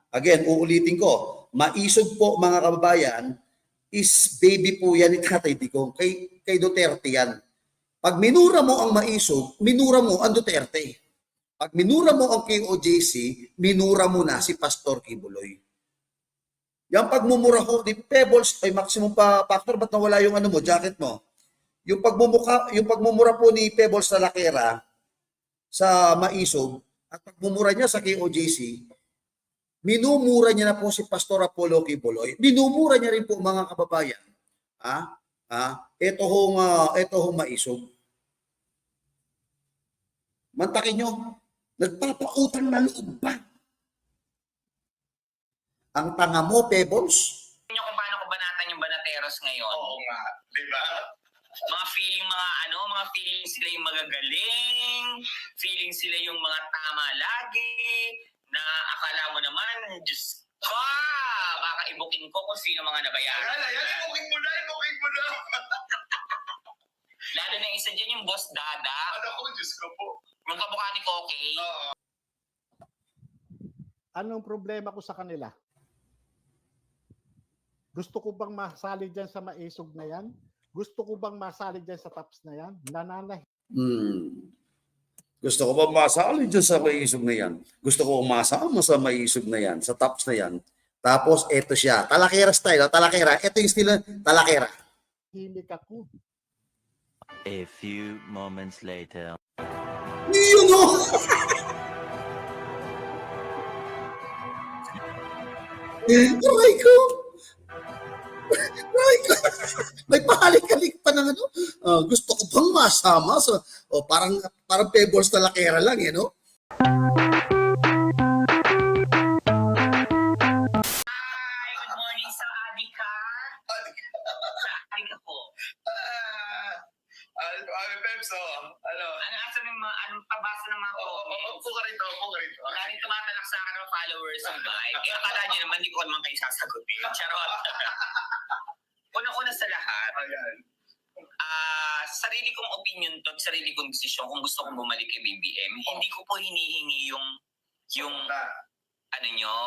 Again, uulitin ko, maisog po mga kababayan, is baby po yan ni Tatay Digong. Kay Duterte yan. Pag minura mo ang maisog, minura mo ang Duterte. Pag minura mo ang KOJC, minura mo na si Pastor Kibuloy. Yung pagmumura ko, di Pebbles, ay maximum pa factor, ba't nawala yung ano mo, jacket mo? Yung pagmumura po ni Pebbles sa Lakera, sa maisog, at pagmumura niya sa KOJC, minumura niya na po si Pastor Apollo Kibuloy. Minumura niya rin po mga kababayan. Ito hong maisog. Mantakin nyo, nagpapautang na loob ba? Ang tanga mo, Pebbles? Kung paano ko banatan yung banateros ngayon. Oo nga, di ba? Mga feeling sila yung magagaling, feeling sila yung mga tama lagi, na akala mo naman, Diyos ko, baka ibukin ko kung sino mga nabayaran. Ibukin mo na. Lalo na isa dyan yung Boss Dada. Ano ko, Diyos ko po. Yung kamukha ni Kokey. Anong problema ko sa kanila? Gusto ko bang masali dyan sa maisog na yan? Gusto ko bang masali dyan sa taps na yan? Nananay. Gusto ko bang masali dyan sa maisog na yan? Gusto ko masama sa maisog na yan, sa taps na yan. Tapos, eto siya. Talakera style. Talakera. Ito yung style ng talakera. Himik ako. A few moments later. Yun o! Aray ko! May pahalik-halik pa ng ano. Gusto ko bang masama sa... parang Pebbles na Lakera lang, eh, no? Hi, good morning sa Adika. Sa Adika po. Peps, ano? Asan yung mga, anong pabasa ng mga comments? Upo ka rito. Maraming tumatalak sa akin ng followers ng bike. Kaya akala nyo naman, hindi ko naman kayo sasagutin. Charot. Una-una sa lahat, Ayan. sarili kong opinion to, sarili kong desisyon kung gusto kong bumalik kay BBM. Hindi ko po hinihingi yung ano nyo.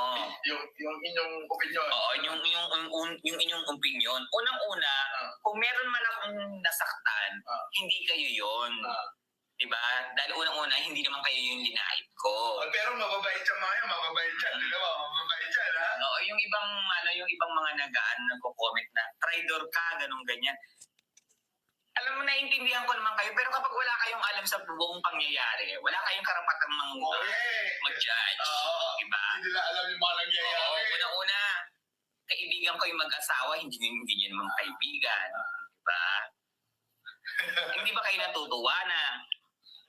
Yung inyong opinion. Oo, yung inyong opinion. Unang-una, kung meron man akong nasaktan, hindi kayo yon. Diba? Dahil unang-una, hindi naman kayo yung linahit ko. Pero mababait siya mga yan, mababait siya. Di ba? Mababait siya, ha? Oo, yung ibang mga nagko-comment na traidor ka, ganun ganyan. Alam mo, naiintindihan ko naman kayo, pero kapag wala kayong alam sa buong pangyayari, wala kayong karapatang mag-judge. Diba? Hindi nila alam yung mga nangyayari. Oo, unang-una, kaibigan ko yung mag-asawa, hindi niyo naman kaibigan. Diba? Hindi ba kayo natutuwa na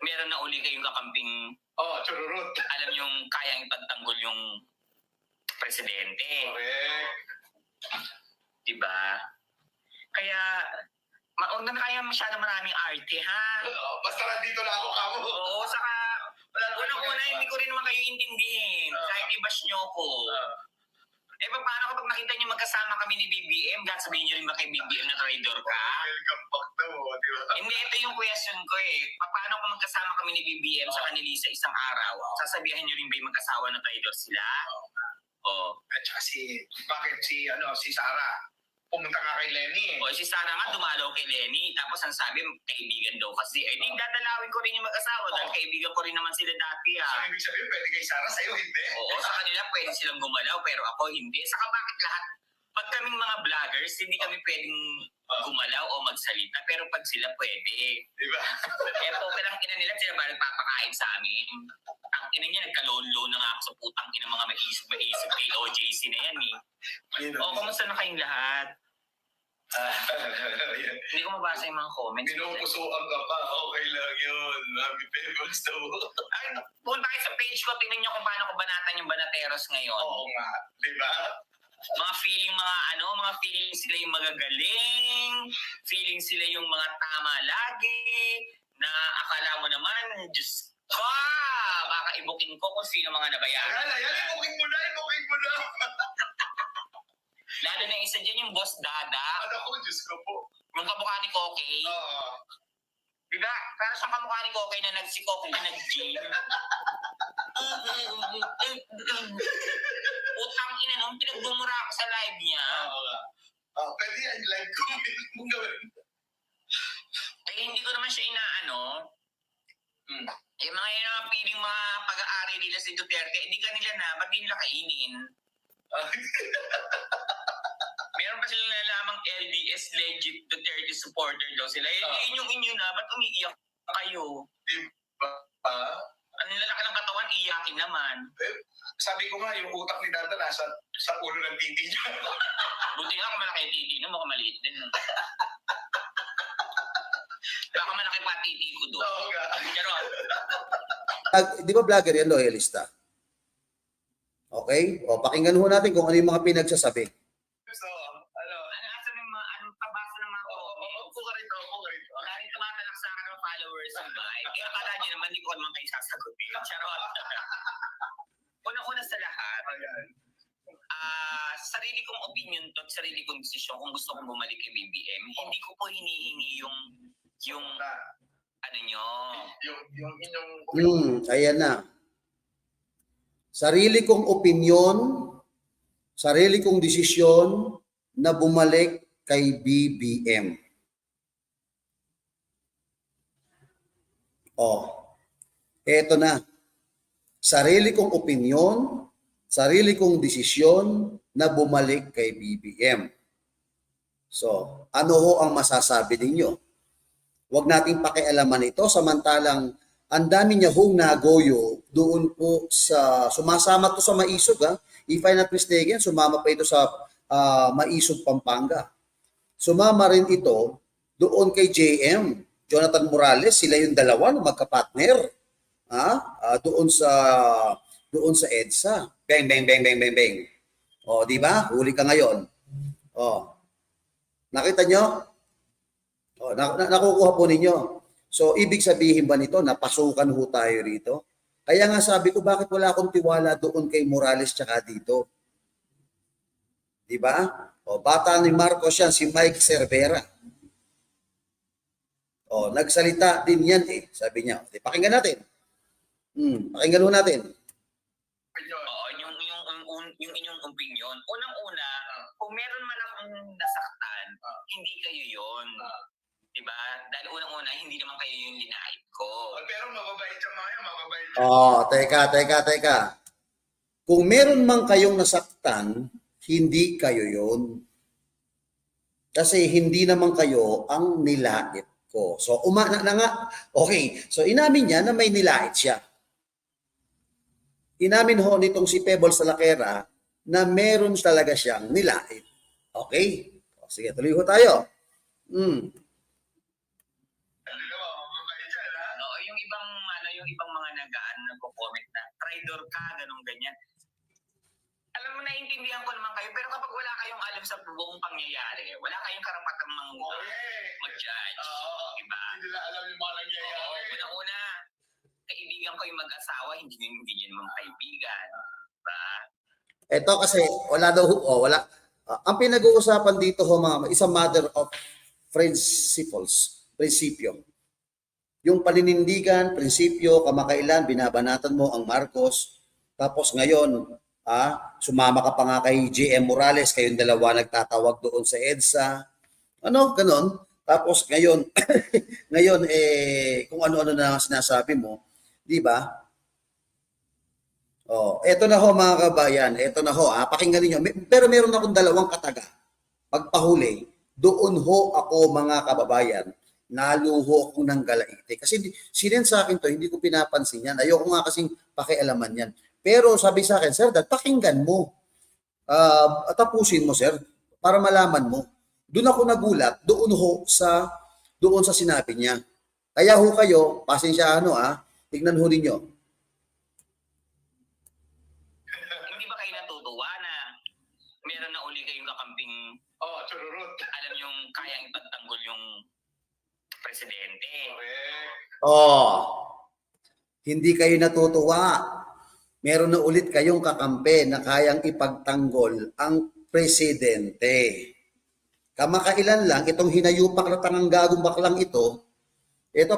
meron na uli kayong kakamping chururut. alam yung kayang ipagtanggol yung presidente? Correct. Diba? Kaya, huwag na kaya masyado maraming arte, ha? Basta nandito lang ako kamo. Oo, saka, unang-una, hindi ko rin naman kayo intindihin. Kahit i-bash nyo ko. Paano kapag nakita nyo magkasama kami ni BBM, sabihin nyo rin ba kay BBM na traidor ka? Welcome back daw, di ba? Hindi, ito yung question ko eh. Paano kung magkasama kami ni BBM sa kanila sa isang araw? Sasabihin nyo rin ba yung mag-asawa na traidor sila? Oo. At saka bakit si Sarah? Pumunta nga kay Lenny. O, si Sarah nga dumalaw kay Lenny, tapos ang sabi, kaibigan daw kasi. Di, dadalawin ko rin yung mag-asawa dahil kaibigan ko rin naman sila dati, So, ibig sabihin, pwede kay Sarah, sa'yo hindi? Oo, sa kanila pwede silang gumalaw, pero ako hindi. Saka bakit lahat? Pag kaming mga vloggers, hindi kami pwedeng gumalaw o magsalita, pero pag sila pwede. Di ba? Kaya po, kailang ina nila, sila ba nagpapakain sa amin? Ang ina niya, nagka-loan-loan na nga ako sa putang ina mga maisip kay OJC na yan eh. O, kamusta na kayong lahat? Hindi ko mabasa yung mga comments. Pinupusuan ka pa, okay lang yun. Happy Pebbles daw. Ay, punta kayo sa page ko, tingnan nyo kung paano ko banatan yung banateros ngayon. Oo nga, di ba? Mga feeling sila yung magagaling, feeling sila yung mga tama lagi, na akala mo naman, Diyos ko, baka ibukin ko kung sino mga nabayaran. Ibukin mo na. Lalo na isa dyan yung Boss Dada. Ano ko, Diyos ko po. Yung kamukha ni Kokey. Diba? Para sa kamukha ni Kokey na si Kokey na nag-gym. Yung mga yun ang piling mga pag-aari nila si Duterte, hindi ka nila na, ba't di nila kainin? Meron pa sila nalamang LDS legit Duterte supporter daw sila. Yun yung inyo na, ba't umiiyak kayo? Ang lalaki ng katawan, iyakin naman. Sabi ko nga, yung utak ni Dada nasa sa ulo ng titi niya. Buti nga kung malaki yung titi, no? Mukhang maliit din. Baka malaki pa titi ko doon. Oo nga. Pero, Di ba vlogger yan, loyalista? Okay? O, pakinggan ho natin kung ano yung mga pinagsasabi. So, ano, ano sabi mo, anong pabasa ng mga upo ka rito, upo ka rito. Dahil tumatalak sa akin ng followers ng bahay. Kaya akala niyo naman, hindi ko naman kayo sasagutin. Charot. Una-una sa lahat, Ayan. sarili kong opinion to, sarili kong desisyon kung gusto kong bumalik kay BBM. Hindi ko po hinihingi yung Na, ano nyo. yung inyong Ayan na. Sarili kong opinyon, sarili kong desisyon na bumalik kay BBM. Eto na. Sarili kong opinyon, sarili kong desisyon na bumalik kay BBM. So, ano ho ang masasabi ninyo? Huwag nating pakialaman ito samantalang ang dami niya hong nagoyo doon po sa, sumasama to sa Maisog ha. If I'm not mistaken, sumama pa ito sa Maisog, Pampanga. Sumama rin ito doon kay JM, Jonathan Morales, sila yung dalawa na magka-partner. Doon sa EDSA. Bang, bang, bang, bang, bang, bang. O, di ba? Huli ka ngayon. O, nakita nyo? O, nakukuha po ninyo. So, ibig sabihin ba nito, napasukan ho tayo rito? Kaya nga sabi ko, bakit wala akong tiwala doon kay Morales tsaka dito? Di ba? O, bata ni Marcos yan, si Mike Cervera. O, nagsalita din yan eh, sabi niya. O, pakinggan natin. Pakinggan ho natin. Oo, yung inyong opinion. Unang-una, kung meron man akong nasaktan, hindi kayo yun. Diba? Dahil unang-una, hindi naman kayo yung linahit ko. Pero mababait siya mga yan, mababait siya. Teka. Kung meron man kayong nasaktan, hindi kayo yun. Kasi hindi naman kayo ang nilait ko. So, okay. So, inamin niya na may nilait siya. Inamin ho nitong si Pebbles Salakera na meron talaga siyang nilait. Okay? O, sige, tuloy ho tayo. Yung ibang mga nagko-comment na traitor ka, ganun ganyan. Alam mo, naiintindihan ko naman kayo, pero kapag wala kayong alam sa buong pangyayari, wala kayong karapatang mag-judge. Diba? Hindi nila alam yung mga nangyayari. Una-una, kaibigan ko yung mag-asawa, hindi niya naman kaibigan. Diba? Ito kasi, wala daw, wala. Ang pinag-uusapan dito ho, isang matter of principles, prinsipyo. Yung paninindigan, prinsipyo, kamakailan, binabanatan mo ang Marcos. Tapos ngayon, sumama ka pa nga kay JM Morales, kayong dalawa nagtatawag doon sa EDSA. Ano, ganon. Tapos ngayon, kung ano-ano na sinasabi mo, di ba? Eto na ho mga kabayan, eto na ho, pakinggan niyo. Pero meron akong dalawang kataga. Pagpahuli, doon ho ako mga kababayan, naluho ako ng galaite. Kasi sinend sa akin to, hindi ko pinapansin yan. Ayoko nga kasing pakialaman yan. Pero sabi sa akin, sir, pakinggan mo. Tapusin mo, sir, para malaman mo. Doon ako nagulat, doon sa sinabi niya. Kaya ho kayo, pasensya tignan ho ninyo. Hindi ba kayo natutuwa na meron na uli kayong kakamping Chururut. alam yung kayang ipagtanggol yung presidente? Hindi kayo natutuwa. Meron na ulit kayong kakampi na kayang ipagtanggol ang presidente. Kamakailan lang, itong hinayupak na tangang gagong baklang ito,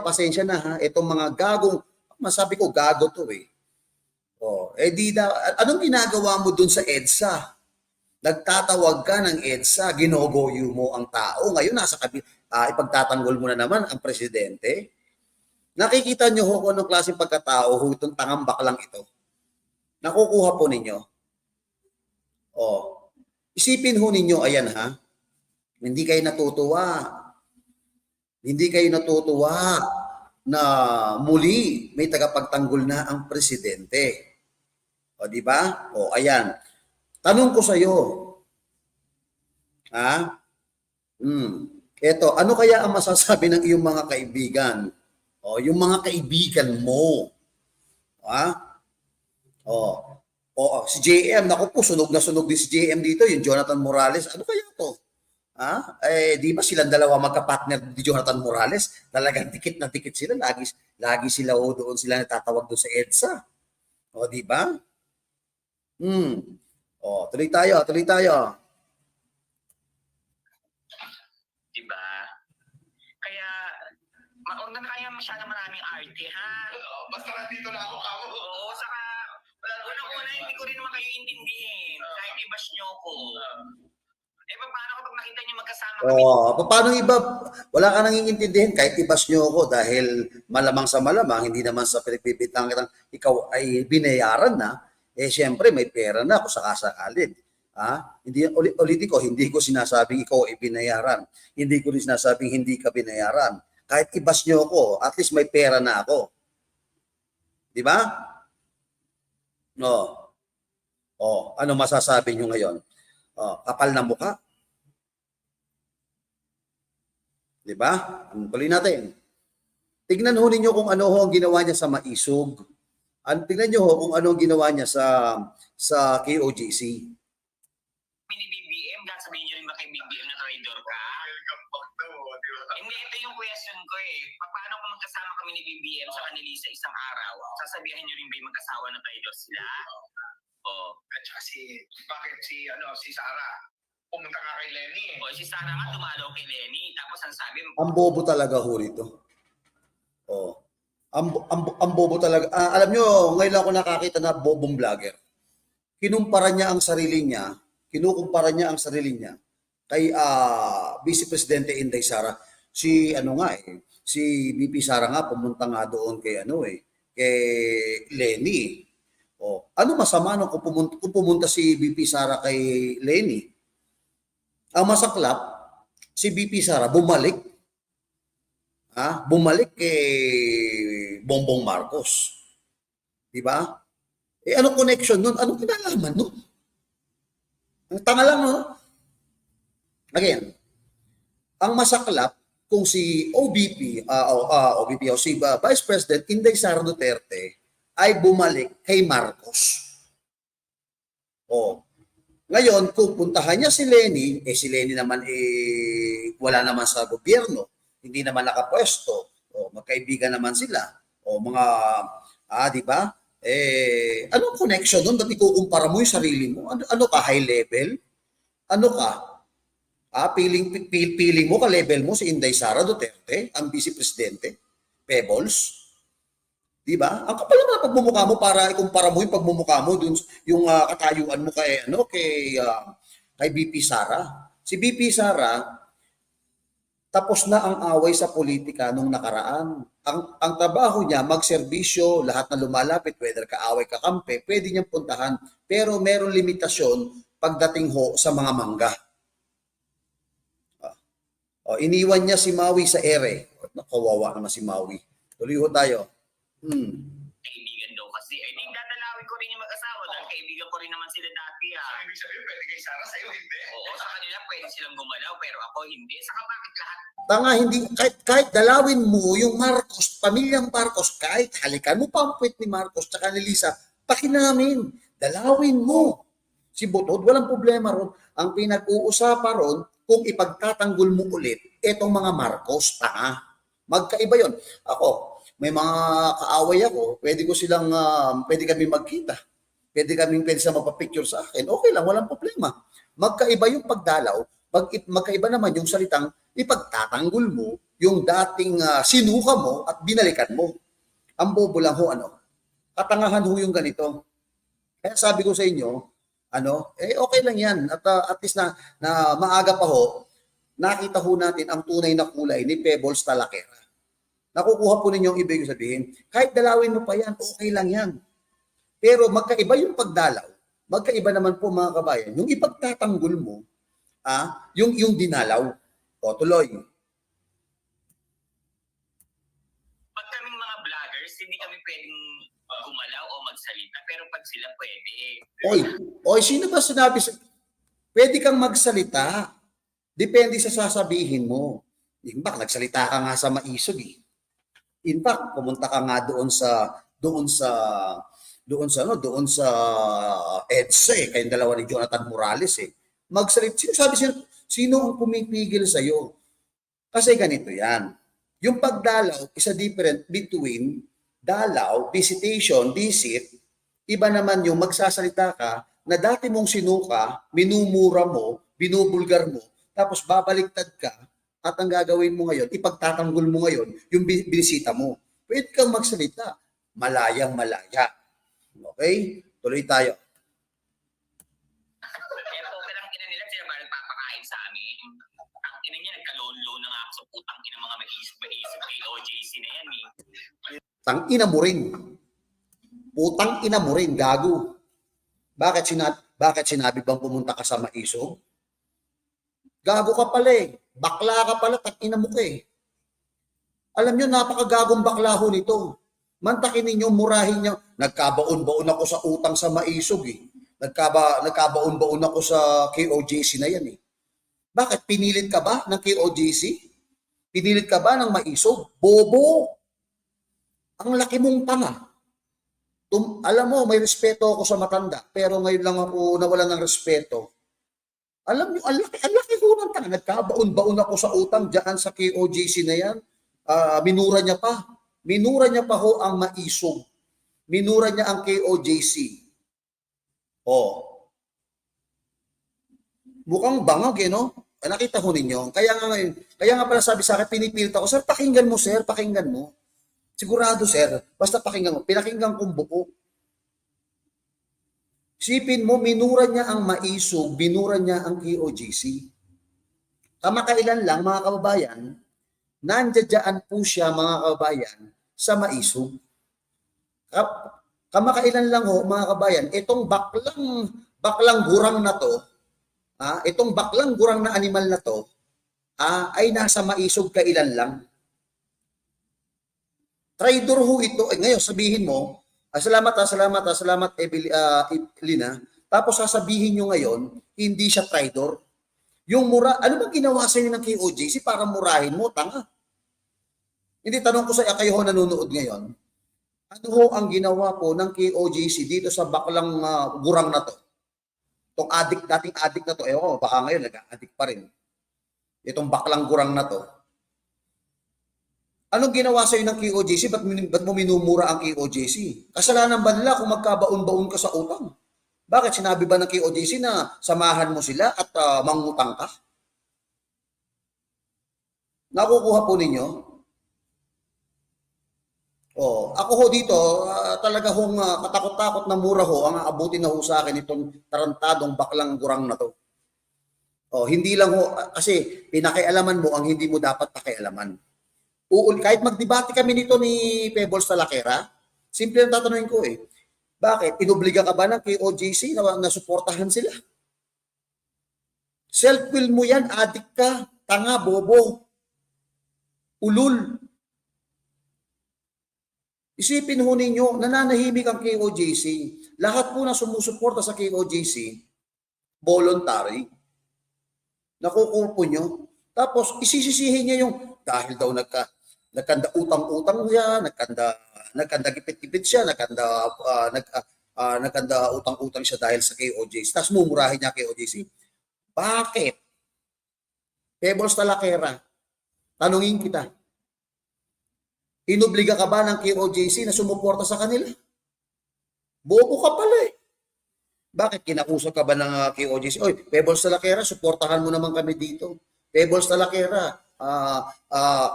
pasensya na ha, itong mga gagong, masabi ko gago to eh. Anong ginagawa mo dun sa EDSA? Nagtatawag ka ng EDSA, ginogoyo mo ang tao. Ngayon, ipagtatanggol mo na naman ang presidente. Nakikita nyo ho kung anong klaseng pagkatao ho itong tangambak lang ito. Nakukuha po ninyo. Oh, isipin ho ninyo, ayan ha, hindi kayo natutuwa. Hindi kayo natutuwa na muli may tagapagtanggol na ang presidente. O di ba? O ayan. Tanong ko sa iyo. Ha? Eto, ano kaya ang masasabi ng iyong mga kaibigan? O yung mga kaibigan mo. Ha? Si JM, naku po, sunog na sunog din si JM dito, yung Jonathan Morales. Ano kaya to? Di ba silang dalawa magka-partner ni Jonathan Morales? Talagang dikit na dikit sila. Lagi sila doon sila natatawag doon sa EDSA. O, di ba? Tuloy tayo. Diba? Kaya, huwag na kaya masyadong maraming arte, ha? Basta nandito na ako kamo. Oo, saka, unang-una, hindi ko rin naman kayo intindihin. Kahit i-bash nyo ko. Paano kapag nakita nyo magkasama kami? Paano iba? Wala ka nang iintindihin kahit ibas nyo ako dahil malamang sa malamang, hindi naman sa pinagbibitang kitang ikaw ay binayaran na, siyempre may pera na ako sakasakali. Hindi, ulitin ko, hindi ko sinasabing ikaw ay binayaran. Hindi ko rin sinasabing hindi ka binayaran. Kahit ibas nyo ako, at least may pera na ako. Di ba? Ano masasabi nyo ngayon? Kapal na mukha. Di ba? Tuloy natin. Tignan ho ninyo kung ano ho ang ginawa niya sa Maisog. Tignan nyo ho kung ano ang ginawa niya sa KOJC. Ni BBM, sabihin nyo rin ba kay BBM na traitor ka? Hindi, ito yung question ko eh. Paano kung magkasama kami ni BBM sa kanila sa isang araw? Sasabihin nyo rin ba yung magkasawa na traitor sila? At saka bakit si Sarah? Pumunta nga kay Lenny eh. Si Sarah nga dumalaw kay Lenny. Tapos ang sabi, Ang bobo talaga ho rito. Ang bobo talaga. Alam nyo, ngayon lang ako nakakita na bobong vlogger. Kinukumpara niya ang sarili niya kay Vice Presidente Inday Sara. Si VP Sara nga pumunta nga doon kay kay Lenny. Ano masama nung kung pumunta si VP Sara kay Lenny? Ang masaklap, si VP Sara bumalik. Bumalik kay Bongbong Marcos. Di ba? Anong connection nun? Anong kinalaman nun? Ang tanga lang, no? Again, ang masaklap kung si OVP o si Vice President Inday Sara Duterte ay bumalik kay Marcos. Ngayon, kung puntahan niya si Lenny, si Lenny naman wala naman sa gobyerno, hindi naman nakapwesto, magkaibigan naman sila, di ba? Anong connection doon? Ba't ikukumpara mo yung sarili mo? Ano ka, high level? Ano ka? Piling mo ka-level mo si Inday Sara Duterte, ang Vice Presidente? Pebbles? Di ba? Ang kapal naman ang pagmumukha mo para ikumpara mo yung pagmumukha mo dun, yung katayuan mo kay VP Sara. Si VP Sara, tapos na ang away sa politika nung nakaraan. Ang trabaho niya, magserbisyo, lahat na lumalapit, whether kaaway kakampi, pwede niyang puntahan. Pero meron limitasyon pagdating ho sa mga mangga. Iniwan niya si Maui sa ere. Kawawa naman si Maui. Tuloy ho tayo. Kaibigan daw kasi. Di dadalawin ko rin yung mag-asawa dahil kaibigan ko rin naman sila dati. Ibig sabihin, pwede kay Sarah, sa'yo hindi. Oo, sa kanila pwede silang gumalaw pero ako hindi. Saka bakit lahat? Tanga, hindi, kahit dalawin mo yung Marcos, pamilyang Marcos, kahit halikan mo pa ang puwet ni Marcos tsaka ni Lisa, pakinamin, dalawin mo. Si Butod, walang problema ron. Ang pinag-uusapan ron, kung ipagtatanggol mo ulit, etong mga Marcos, tanga. Magkaiba yon. Ako, may mga kaaway ako, pwede kami magkita. Pwede sila magpa-picture sa akin. Okay lang, walang problema. Magkaiba yung pagdalaw, magkaiba naman yung salitang ipagtatanggol mo yung dating sinuka mo at binalikan mo. Ang bobo lang ho, katangahan ho yung ganito. Kaya sabi ko sa inyo, okay lang yan. At least na maaga pa ho, nakita ho natin ang tunay na kulay ni Pebbles Talakera. Nakukuha po ninyo ang ibig sabihin. Kahit dalawin mo pa yan, okay lang yan. Pero magkaiba yung pagdalaw. Magkaiba naman po mga kabayan. Yung ipagtatanggol mo, yung dinalaw. O, tuloy. Pag kaming mga vloggers, hindi kami pwedeng gumalaw o magsalita. Pero pag sila pwede. Oy, sino ba sinabi pwede kang magsalita. Depende sa sasabihin mo. In fact, nagsalita ka nga sa maisog eh. In fact, pumunta ka nga doon sa EDSA eh, kayong dalawa ni Jonathan Morales eh. Magsalita. Sino ang pumipigil sa'yo? Kasi ganito yan. Yung pagdalaw is a different between dalaw, visitation, visit. Iba naman yung magsasalita ka na dati mong sinuka, minumura mo, binubulgar mo, tapos babaliktad ka at ang gagawin mo ngayon, ipagtatanggol mo ngayon yung binisita mo. Pwede kang magsalita. Malayang-malaya. Okay? Tuloy tayo. Kaya po, pero ang ina nila, sila ba nagpapakain sa amin? Ang ina niya, nagka-loan-loan na nga ako sa putang ina mga maisip kay OJC na yan eh. Tang ina mo rin. Putang ina mo rin, gago. Bakit sinabi bang pumunta ka sa maisog? Gago ka pala eh. Bakla ka pala, tang ina mo ka eh. Alam nyo, napakagagong bakla ho nito. Mantakin ninyo, murahin niya. Nagkabaon-baon ako sa utang sa maisog eh. Nagkabaon-baon ako sa KOJC na yan eh. Bakit? Pinilit ka ba ng KOJC? Pinilit ka ba ng maisog? Bobo! Ang laki mong tanga. Alam mo, may respeto ako sa matanda, pero ngayon lang ako nawalan ng respeto. Alam niyo, ang laki ko ng tanga. Nagkabaon-baon ako sa utang dyan sa KOJC na yan. Minura niya pa. Minura niya pa ho ang maisog. Minura niya ang KOJC. Oh. Mukhang bangag eh, no? Nakita ko ninyo. Kaya nga pala sabi sa akin, pinipilit ako, sir, pakinggan mo, sir, pakinggan mo. Sigurado, sir, basta pakinggan mo. Pinakinggan kong buo. Sipin mo, minura niya ang maisog, binura niya ang KOJC. Kamakailan lang, mga kababayan, nandiyan po siya, mga kababayan, sa maisog. Kamakailan lang ho, mga kababayan, itong baklang gurang na to, itong baklang gurang na animal na to, ay nasa maisog kailan lang. Traidor ho ito. Ngayon, sabihin mo, salamat Evelina. Tapos sasabihin nyo ngayon, hindi siya traidor. Yung ano bang ginawa sa inyo ng KOJC para murahin mo? Tanga. Hindi, tanong ko sa kayo ho nanonood ngayon. Ano ho ang ginawa po ng KOJC dito sa baklang gurang na to? Itong dating adik na to, baka ngayon nag-adik pa rin. Itong baklang gurang na to. Anong ginawa sa'yo ng KOJC? Ba't mo minumura ang KOJC? Kasalanan ba nila kung magkabaon-baon ka sa utang? Bakit? Sinabi ba ng KOJC na samahan mo sila at mangutang ka? Nakukuha po ninyo? Ako ho dito, talaga hong katakot-takot na mura ho ang aabutin na ho sa akin itong tarantadong baklang gurang na to. Hindi lang ho, kasi pinakialaman mo ang hindi mo dapat pakialaman. Kahit magdebate kami nito ni Pebbles Talakera, simple ang tatanungin ko eh. Bakit? Inobliga ka ba ng KOJC na suportahan sila? Self-will mo yan, adik ka, tanga, bobo, ulul. Isipin ho ninyo, nananahimik ang KOJC. Lahat po na sumusuporta sa KOJC, voluntary. Nakukupo nyo. Tapos, isisisihin niya yung, dahil daw nagkanda utang-utang siya, nagkanda gipit-gipit siya, nagkanda utang-utang siya dahil sa KOJC. Tapos mumurahin niya KOJC. Bakit? Pebbles Talakera, tanungin kita. Inobliga ka ba ng KOJC na sumuporta sa kanila? Bobo ka pala eh. Bakit? Kinakusap ka ba ng KOJC? Oy, Pebbles Talakera, suportahan mo naman kami dito. Pebbles Talakera,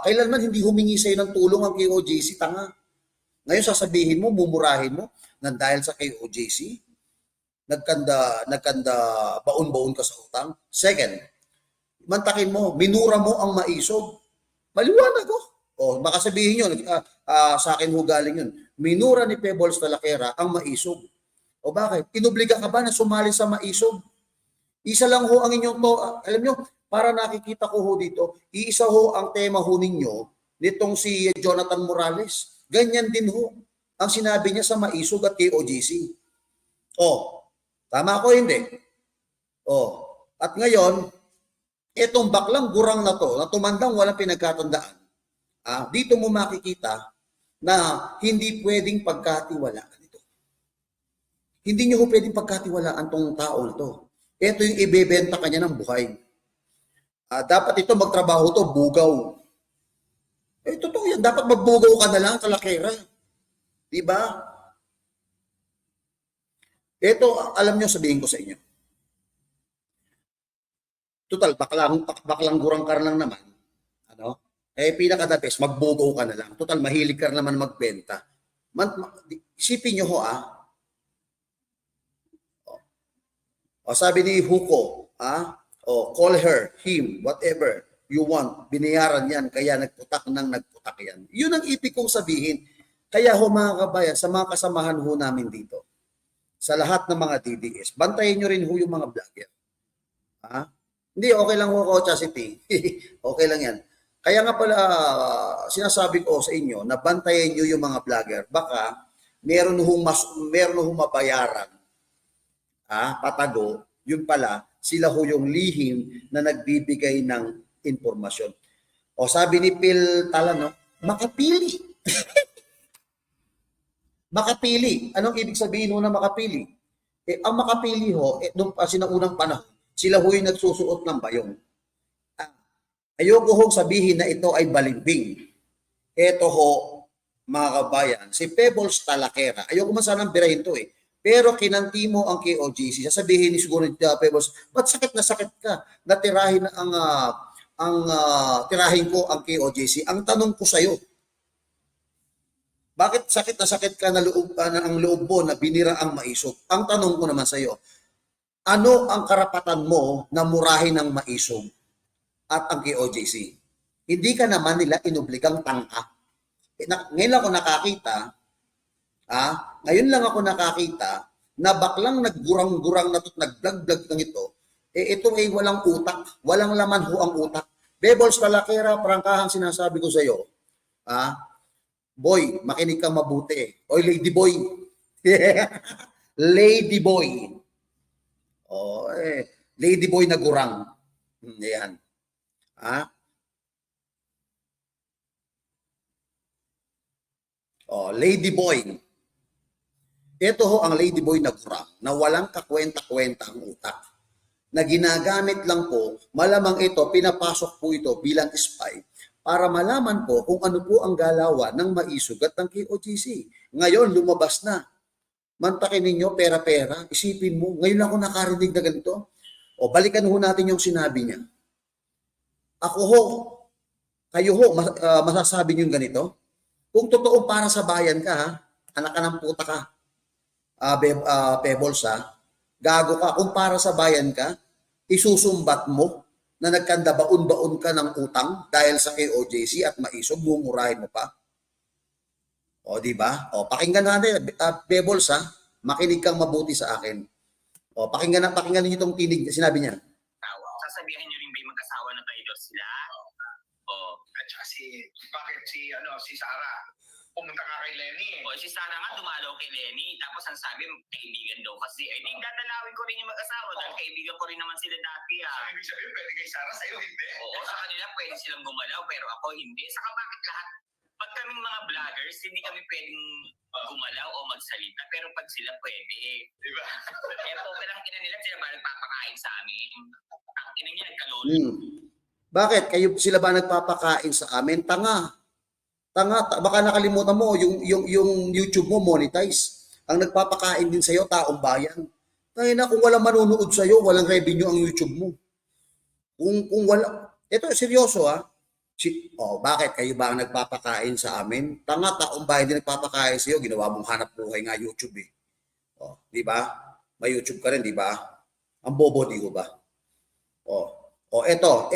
kailanman hindi humingi sa'yo ng tulong ang KOJC, tanga. Ngayon sasabihin mo, mumurahin mo, na dahil sa KOJC, nagkanda baon-baon ka sa utang. Second, mantakin mo, minura mo ang maisog. Maliwanag ko. O baka sabihin nyo, sa akin ho galing yun. Minura ni Pebbles Talakera ang maisog. O bakit? Inubliga ka ba na sumali sa maisog? Isa lang ho ang inyong to. Alam nyo, para nakikita ko ho dito, iisa ho ang tema ho ninyo nitong si Jonathan Morales. Ganyan din ho ang sinabi niya sa maisog at KOJC. O, tama ko hindi? O, at ngayon, itong baklang gurang na to, na tumandang walang pinagkatandaan, dito mo makikita na hindi pwedeng pagkatiwalaan ito. Hindi nyo pwedeng pagkatiwalaan tong tao na to. Ito yung ibebenta kanya ng buhay. Dapat ito magtrabaho to, bugaw. Totoo yan. Dapat magbugaw ka na lang, Talakera. Diba? Ito, alam nyo, sabihin ko sa inyo. Total, baklang gurang ka lang naman. Ano? Pinaka-the best, magbugaw ka na lang. Total, mahilig ka naman magbenta. Isipin nyo ho, sabi ni Huko, call her, him, whatever you want. Binayaran yan, kaya nagputak yan. Yun ang ibig kong sabihin. Kaya ho mga kabayan, sa mga kasamahan ho namin dito, sa lahat ng mga DDS, bantayan nyo rin ho yung mga vlogger. Hindi, okay lang ho, Coach City. Okay lang yan. Kaya nga pala, sinasabi ko sa inyo, na bantayan nyo yung mga vlogger. Baka, meron hong mabayaran. Patago, yun pala, sila ho yung lihim na nagbibigay ng impormasyon. O sabi ni Phil Talano, makapili. Makapili. Anong ibig sabihin ho na makapili? Ang makapili ho, nung sinaunang panahon, sila ho yung nagsusuot ng bayong. Ayoko hong sabihin na ito ay balimbing. Ito ho, mga kabayan, si Pebbles Talakera. Ayoko man sanang birahin to Pero kinanti mo ang KOJC. Sasabihin ni siguro ni Pebbles, ba't sakit na sakit ka? Natirahin tirahin ko ang KOJC. Ang tanong ko sa'yo, bakit sakit na sakit ka na ang loob mo na binira ang maisog? Ang tanong ko naman sa'yo, ano ang karapatan mo na murahin ang maisog at ang KOJC? Hindi ka naman nila inubligang tangka. Ngayon lang ako nakakita, na baklang naggurang-gurang na ito't nag-vlog-vlog ng ito, ito ay walang utak, walang laman ho ang utak. Pebbles Talakera, prangkahang sinasabi ko sa iyo, boy, makinig kang mabuti. Oy, lady boy. Lady boy. Lady boy na gurang. Yan. Lady boy. Ito ho ang lady boy na gurang na walang kakwenta-kwenta ang utak. Na ginagamit lang po, malamang ito, pinapasok po ito bilang spy para malaman po kung ano po ang galawan ng maisog at ng KOJC. Ngayon, lumabas na. Mantakin ninyo, pera-pera. Isipin mo, ngayon lang ako nakarinig na ganito. Balikan ho natin yung sinabi niya. Ako ho, kayo ho, masasabi niyo ganito? Kung totoo para sa bayan ka, anak ka ng puta ka, Pebbles gago ka, kung para sa bayan ka, isusumbat mo na nagkanda baon-baon ka ng utang dahil sa KOJC at maisog, mumurahin mo pa. Di ba? Pakinggan natin, Pebbles makinig kang mabuti sa akin. Pakinggan niyo itong tinig, sinabi niya. Sasabihan nyo rin ba yung magkasawa na kayo sila? At saka bakit si Sarah, pumunta nga kay Lenny. Si Sarah nga dumalaw kay Lenny, tapos ang sabi, kaibigan daw kasi. I think dadalawin ko rin yung mag-asawa dahil kaibigan ko rin naman sila dati. So, ibig sabihin, pwede kay Sarah, sa'yo hindi. Sa kanila pwede silang gumalaw, pero ako hindi. Saka bakit lahat? Pag kaming mga vloggers, hindi kami pwedeng gumalaw o magsalita, pero pag sila pwede. Diba? Okay lang ina nila, sila ba nagpapakain sa amin? Ang ina niya nagkalolo. Bakit? Sila ba nagpapakain sa amin? Tanga. Baka nakalimutan mo, yung YouTube mo monetize. Ang nagpapakain din sa'yo, taong bayan. Kung walang manunood sa'yo, walang revenue ang YouTube mo. Kung wala, ito seryoso bakit kayo ba ang nagpapakain sa amin? Tanga, taong bayan din nagpapakain sa'yo, ginawa mong hanap buhay nga YouTube di ba? May YouTube ka rin, di ba? Ang bobo, di ko ba? O eto,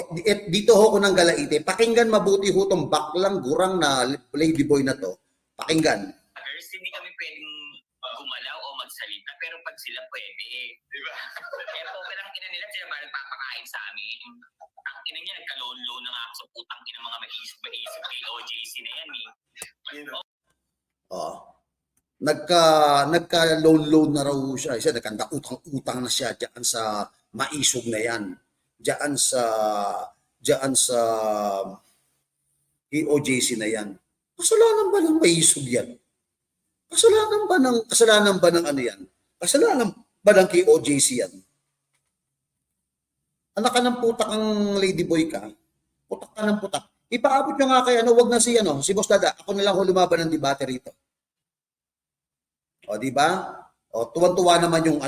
dito ho ko nang galaite. Pakinggan mabuti ho tong baklang gurang na ladyboy na to. Pakinggan. First, hindi kami pwedeng gumalaw o magsalita, pero pag sila pwede, di ba? Kaya po, walang ina nila, sila ba nagpapakain sa amin? Ang ina niya, nagka-loan-loan na nga ako sa putang ina mga maisip kay OJC na yan eh. Oh. Nagka-loan na raw siya. Isa nagkanda utang na siya diyan sa maisog na yan. Diyan sa EOJC na yan. Kasalanan ba ng maisog yan? Kasalanan ba ng ano yan? Kasalanan ba ng KOJC yan? Anak ka ng putak ang ladyboy ka. Putak ka ng putak. Ipaabot nyo nga kay wag na si Boss Dada. Ako na lang ho lumaban ng debate rito. O, di ba? O, tuwan-tuwa naman yung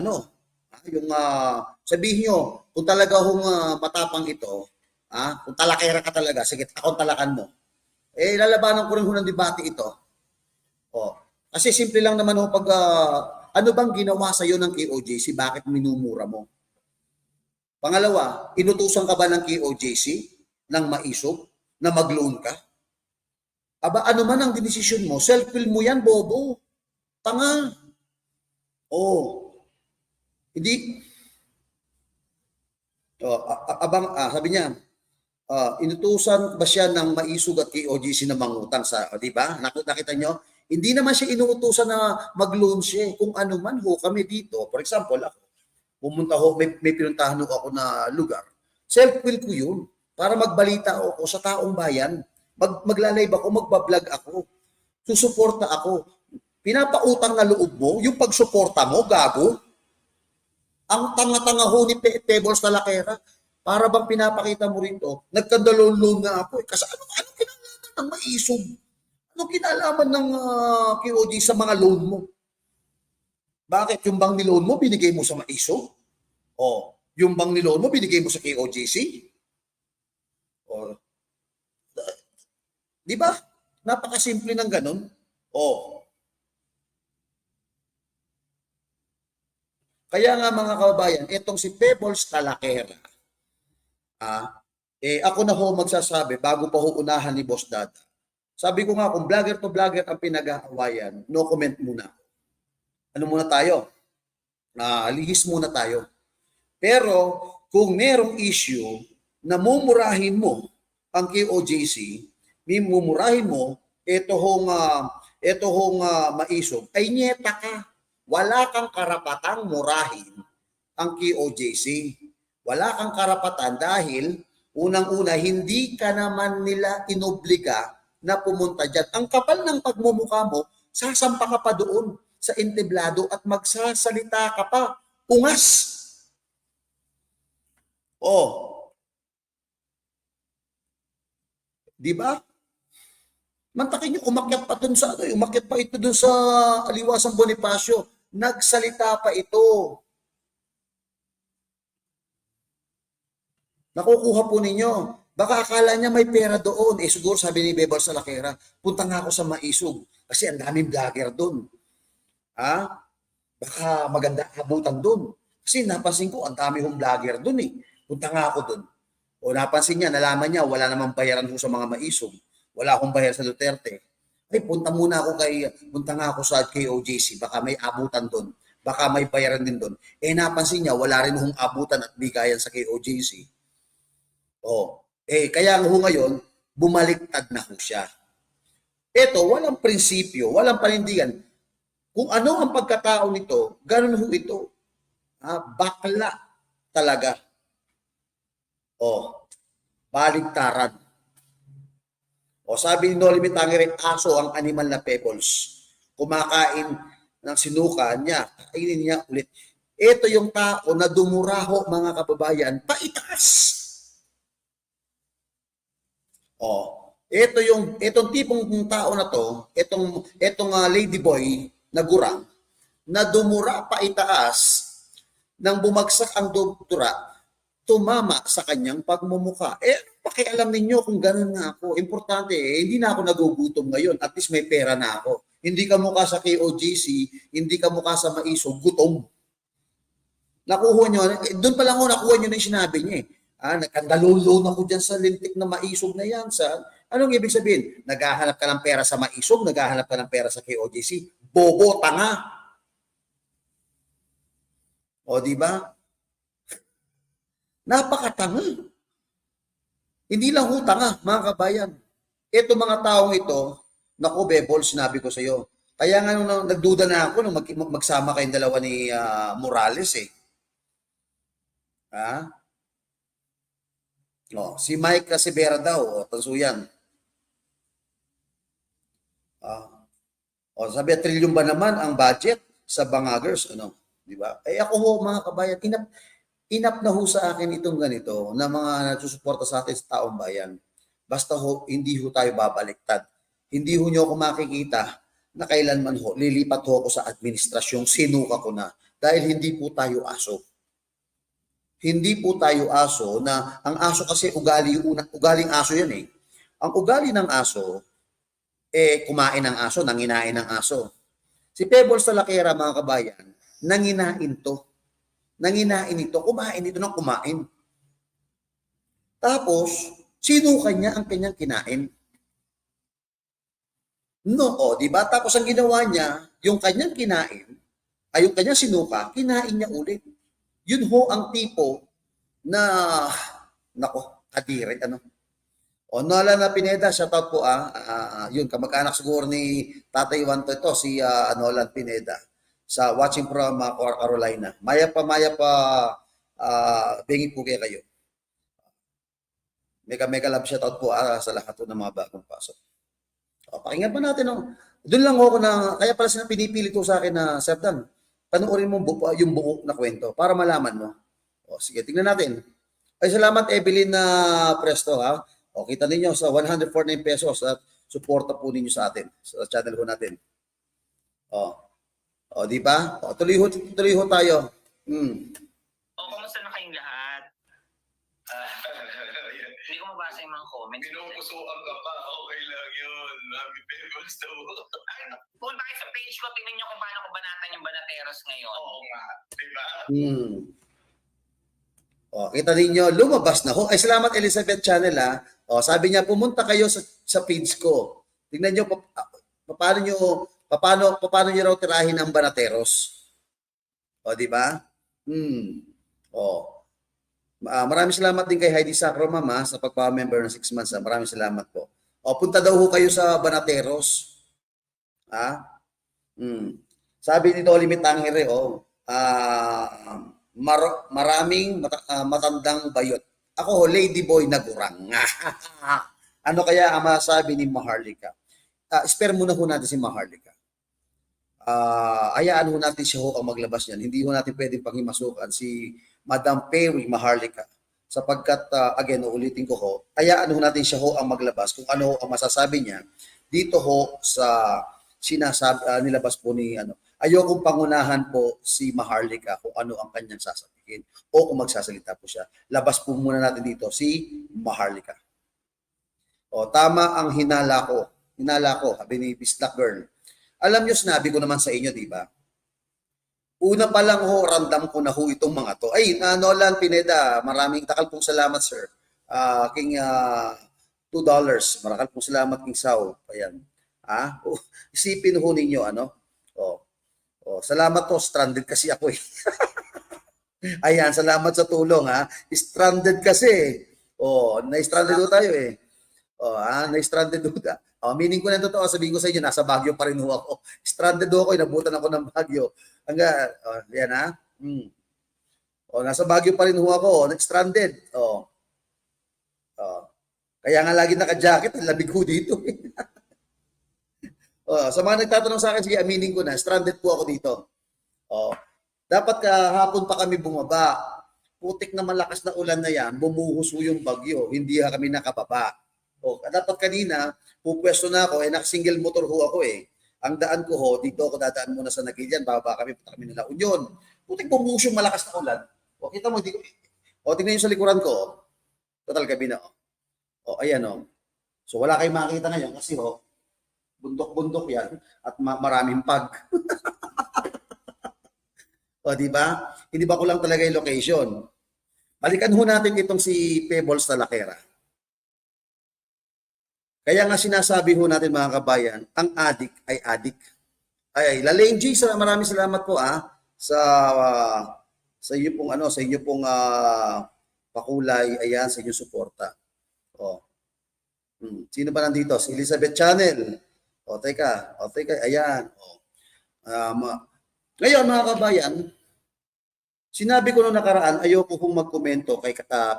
sabihin nyo, kung talaga matapang ito, kung talakera ka talaga, sige, akong talakan mo. Lalabanan ko rin ng debate ito. O, kasi simple lang naman pag, ano bang ginawa sa'yo ng KOJC? Bakit minumura mo? Pangalawa, inutusan ka ba ng KOJC, ng maisog, na mag-loan ka? Aba, ano man ang dinesisyon mo, self-will mo yan, bobo. Tanga. Hindi. Sabi niya, inutusan ba siya ng maisog at KOJC na mangutang sa, di ba? Nakita nyo? Hindi naman siya inuutusan na mag-loan siya. Kung ano man kami dito, for example, ako, pumunta may pinuntahan ako na lugar. Self-will ko yun. Para magbalita ako sa taong bayan. Magla-live ako, magbablog ako. Susuporta ako. Pinapautang na loob mo, yung pagsuporta mo, gago. Ang tanga-tanga ho ni Pebbles Talakera. Para bang pinapakita mo rin to, nagkandalon-loan nga ako. Kasi anong kinalaman ng maisog? Anong kinalaman ng KOJ sa mga loan mo? Bakit? Yung bang niloan mo, binigay mo sa maisog? O, yung bang niloan mo, binigay mo sa KOJC? O, di ba? Napakasimple ng ganun. O, kaya nga mga kababayan, itong si Pebbles Talakera, ako na ho magsasabi bago pa ho unahan ni Boss Dada. Sabi ko nga, kung vlogger to vlogger ang pinag-aawayan, no comment muna. Ano muna tayo? Lihis muna tayo. Pero kung merong issue na mumurahin mo ang KOJC, mumurahin mo ito hong maisog, ay nyeta ka. Wala kang karapatang murahin ang KOJC. Wala kang karapatan dahil unang-una, hindi ka naman nila inobliga na pumunta dyan. Ang kapal ng pagmumukha mo, sasampa ka pa doon sa entablado at magsasalita ka pa. Ungas! Di ba? Mantakin nyo, umakyat pa ito dun sa Aliwasang Bonifacio. Nagsalita pa ito. Nakukuha po ninyo. Baka akala niya may pera doon. Siguro sabi ni Bebel Salakera, punta nga ako sa Maisog kasi ang daming vlogger doon. Baka maganda abutan doon. Kasi napansin ko, ang dami hong vlogger doon eh. Punta nga ako doon. O napansin niya, nalaman niya, wala namang bayaran sa mga Maisog. Wala akong bayar sa Duterte. Ay, punta nga ako sa KOJC, baka may abutan doon, baka may bayaran din doon. Napansin niya, wala rin hong abutan at bigayan sa KOJC. Kaya ngayon, bumaliktad na ho siya. Ito, walang prinsipyo, walang panindigan. Kung ano ang pagkatao nito, ganun ho ito. Bakla talaga. Baligtaran. Sabi ni Noli Me Tangere, aso ang animal na Pebbles. Kumakain ng sinuka niya, kainin niya ulit. Ito yung tao na dumuraho, mga kababayan, paitaas. Itong tipong tao na to, itong ladyboy na gurang, na dumura paitaas, nang bumagsak ang doktora, tumama sa kanyang pagmumuka. Pakialam ninyo kung ganun nga ako. Importante, hindi na ako nagugutom ngayon. At least may pera na ako. Hindi ka mukha sa KOGC, hindi ka mukha sa Maisog, gutom. Nakuha nyo, doon pa lang nakuha nyo na yung sinabi niya eh. Nagkandalulon ako dyan sa lintik na maisog na yan. Anong ibig sabihin? Naghahanap ka ng pera sa maisog, naghahanap ka ng pera sa KOJC. Bobo, tanga. O, di ba? Napakatanga. Hindi lang ho tanga, mga kabayan. Ito mga taong ito, naku, Bebol, sinabi ko sa iyo. Kaya nga nung nagduda na ako nung magsama kayong dalawa ni Morales eh. Ha? Si Mike Casibera daw, tansuyan. Sabi, trilyon ba naman ang budget sa Bangagers? Di ba? Ako ho, mga kabayan, inap na ho sa akin itong ganito na mga nagsusuporta sa atin sa taong bayan. Basta ho, hindi ho tayo babaliktad. Hindi ho nyo ako makikita na kailanman ho, lilipat ho ako sa administrasyong sinuka ko na. Dahil hindi po tayo aso. Hindi po tayo aso na, ang aso kasi ugaling aso yan eh. Ang ugali ng aso, kumain ng aso, nanginain ng aso. Si Pebbles Talakera, mga kabayan, nanginain to. Nanginain ito, kumain ito ng kumain. Tapos, sinuka niya ang kanyang kinain. Di ba? Tapos ang ginawa niya, yung kanyang kinain, yung kanyang sinuka, kinain niya ulit. Yun ho ang tipo na, kadiri, Nolan Pineda, shoutout po yun, kamag-anak siguro ni Tatay Wanto ito, si Nolan Pineda, sa watching from Carolina. Maya pa, bingi po kayo. Mega love shoutout po sa lahat ng mga bagong pasok. Pakinggan pa natin. Doon lang ako kaya pala sila pinipili ko sa akin na, Sir Dan, panoorin mo yung buo na kwento para malaman mo. Sige, tingnan natin. Ay, salamat Evelyn na Presto ha. Kita ninyo sa 149 pesos at suporta po ninyo sa atin, sa channel ko natin. Di ba? Tuloy ho tayo. Kumusta na kayong lahat? Hindi ko mabasa yung mga comments. Pinupusuan ka pa, okay lang yun. Happy Pebbles to. Punta kayo sa page ko, tingnan nyo kung paano ko banatan yung Banateros ngayon. Oo nga, di ba? Kita ninyo, lumabas na ho. Ay, salamat Elizabeth Channel ha. Sabi niya, pumunta kayo sa page ko. Tingnan nyo, paano nyo raw tirahin ang Banateros. Di ba? Maraming salamat din kay Heidi Sacro, Mama, sa pagpa-member ng 6 months. Maraming salamat po. Punta daw ho kayo sa Banateros. Sabi ni Dolly Mitangere, maraming matandang bayot. Ako, lady boy na gurang. Ano kaya ang masabi ni Maharlika? Spare muna ho natin si Maharlika. Hayaan ho natin siya ho ang maglabas niyan. Hindi ho natin pwedeng panghimasukan si Madam Perry Maharlika. Sapagkat, again, ulitin ko ho, hayaan ho natin siya ho ang maglabas kung ano ho ang masasabi niya dito ho sa nilabas po ni Ayokong pangunahan po si Maharlika kung ano ang kanyang sasabihin o kung magsasalita po siya. Labas po muna natin dito si Maharlika. Tama ang hinala ko. Hinala ko, sabi ni Bistak Girl. Alam niyo, sinabi ko naman sa inyo, di ba? Una pa lang ho, random ko na ho itong mga to. Ay, Nolan Pineda, maraming takal pong salamat, sir. King $2. Marakal pong salamat, King Sao. Ayan. Isipin ho ninyo, salamat to, stranded kasi ako eh. Ayan, salamat sa tulong ha. Stranded kasi. Na-stranded ho tayo eh. Na-stranded ho ta. Meaning ko na totoo, sabihin ko sa inyo, nasa Baguio pa rin ho ako. Stranded ho ako, inabutan ako ng Baguio. Yan ha. Nasa Baguio pa rin ho ako, stranded. Kaya nga lagi naka-jacket, ang labig ho dito. Sa mga nagtatanong sa akin, sige, aminin ko na, stranded po ako dito. Dapat kahapon pa kami bumaba. Putik na malakas na ulan na yan, bumuhos ho yung bagyo, hindi kami nakababa. Dapat kanina, pupwesto na ako, naka-single motor ho ako eh. Ang daan ko ho, dito ako dadaan muna sa Nagilian, bababa kami, punta kami na La Union. Putik bumuhos yung malakas na ulan. Kita mo, tingnan nyo sa likuran ko. Total gabi na. Ayan So wala kayong makikita ngayon kasi bundok-bundok yan at maraming pag. Di ba? Hindi ba ko lang talaga yung location? Balikan ho natin itong si Pebbles Talakera. Kaya nga sinasabi ho natin mga kabayan, ang adik ay adik. Ay, Lalane G, maraming salamat po sa inyo pong sa inyo pong pakulay, ayan, sa inyong suporta. Oh. Sino ba nandito? Si Elizabeth Channel. Teka, ayan. Ngayon mga kabayan, sinabi ko nung nakaraan, ayoko kong magkomento kay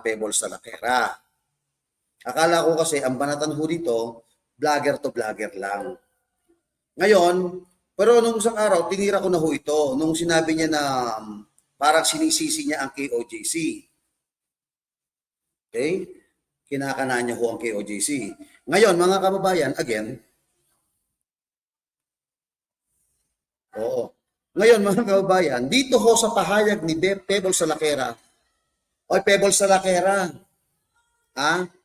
Pebbles Talakera. Akala ko kasi ang banatan ho dito, vlogger to vlogger lang. Ngayon, pero nung isang araw, tinira ko na ho ito. Nung sinabi niya na parang sinisisi niya ang KOJC. Okay? Kinakanaan niya ho ang KOJC. Ngayon, mga kababayan, again, ngayon, mga kababayan, dito ho sa pahayag ni Pebbles Talakera, Pebbles Talakera,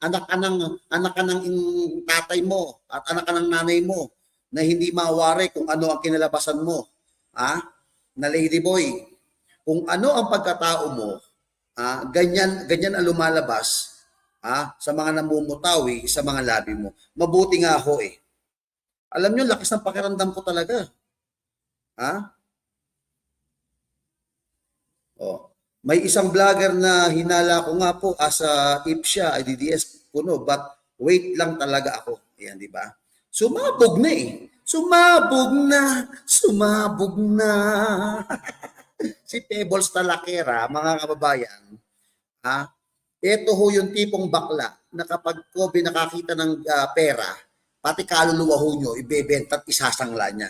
anak ka ng tatay mo at anak ka ng nanay mo na hindi mawari kung ano ang kinalabasan mo, na ladyboy. Kung ano ang pagkatao mo, ganyan ang lumalabas sa mga namumutawi, sa mga labi mo. Mabuti nga ho eh. Alam nyo, lakas ng pakiramdam ko talaga. May isang vlogger na hinala ko nga po as if siya ay DDS puno, but wait lang talaga ako. Ayan, di ba? Sumabog na eh. Sumabog na. Si Pebbles Talakera, mga kababayan, ito ho yung tipong bakla na kapag ko nakakita ng pera, pati kaluluwa ho nyo, ibebenta at isasangla niya.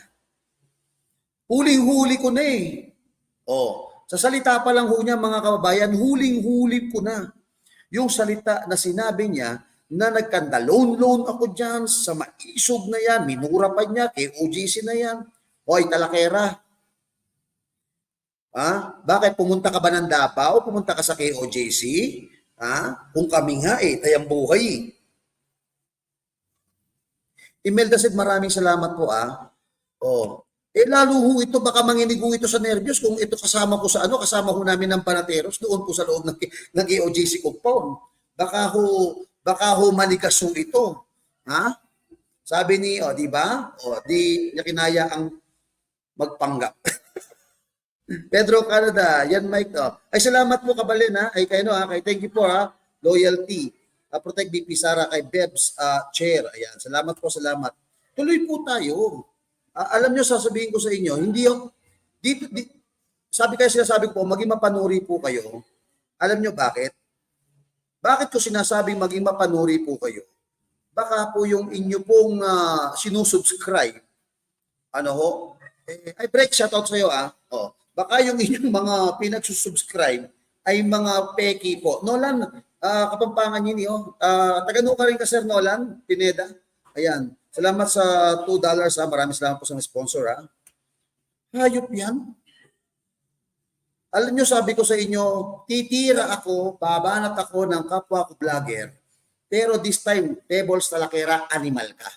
Huling-huli ko na eh. Sa salita pa lang ho niya mga kababayan, huling-huli ko na. Yung salita na sinabi niya na nagkandalon-loan ako dyan sa maisog na yan, minura pa niya, kay OGC na yan. Hoy, Talakera. Bakit pumunta ka ba ng Davao? Pumunta ka sa KOJC? Kung kami nga tayang buhay. Imelda said, maraming salamat po lalo ho ito, baka manginig ho ito sa nervyos kung ito kasama ko kasama ho namin ng Panateros doon po sa loob ng KOJC compound. Baka ho manigas ho ito. Sabi ni, di ba? Di niya kinaya ang magpanggap. Pedro Canada, yan Mike. Ay salamat po Kabalin Ay kayo kay thank you po loyalty. Protect BP Sara kay Bebs Chair. Ayan, salamat po, salamat. Tuloy po tayo. Alam nyo, sasabihin ko sa inyo, sinasabi ko, maging mapanuri po kayo. Alam nyo bakit? Bakit ko sinasabing maging mapanuri po kayo? Baka po yung inyo pong sinusubscribe, ay break shoutout sa iyo baka yung inyong mga pinagsusubscribe ay mga peki po. Nolan, Kapampangan yun taga-no ka rin ka Sir Nolan Pineda. Ayan. Salamat sa $2 Maraming salamat po sa sponsor Hayop yan. Alam nyo, sabi ko sa inyo, titira ako, babanat ako ng kapwa ko vlogger. Pero this time, Pebbles Talakera, animal ka.